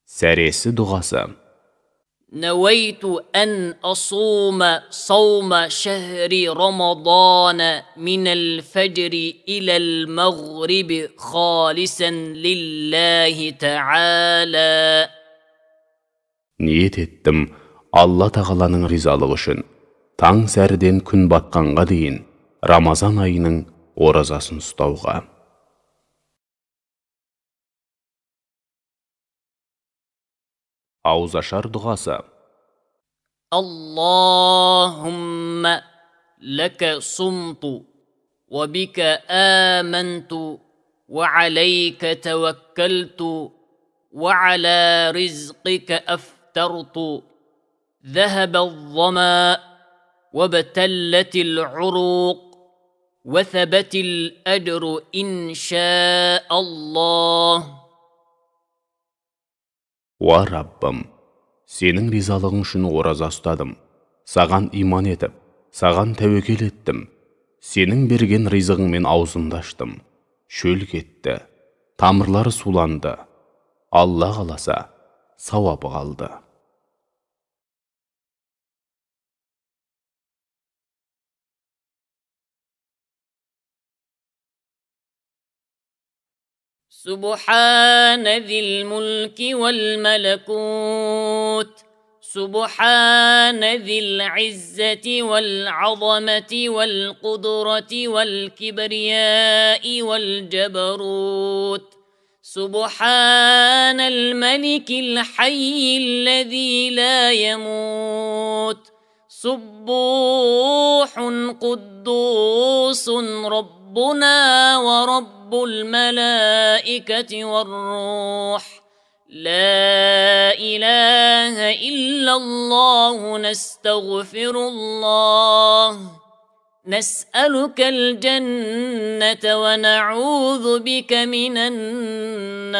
Сәресі дұғасы. نويت أن أصوم صوم شهر رمضان من الفجر إلى المغرب خالصا لله تعالى. Ниет еттім, Алла тағаланың ризалығы үшін, таң сәріден күн батқанға дейін Рамазан айының оразасын ұстауға. Ауызашар дұғасы. اللهم لك صمت وبك آمنت وعليك توكلت وعلى رزقك أفطرت ذهب الظمأ وابتلت العروق وثبت الأجر إن شاء الله. Уа Раббым, сенің ризалығың үшін ораза ұстадым, саған иман етіп, саған тәуекел еттім, сенің берген ризығыңмен аузымды аштым, шөл кетті, тамырлары суланды, Алла қаласа, сауабы қалды. سبحان ذي الملك والملكوت سبحان ذي العزة والعظمة والقدرة والكبرياء والجبروت سبحان الملك الحي الذي لا يموت سبوح قدوس ربنا ورب الملائكة والروح لا إله إلا الله نستغفر الله نسألك الجنة ونعوذ بك من النار.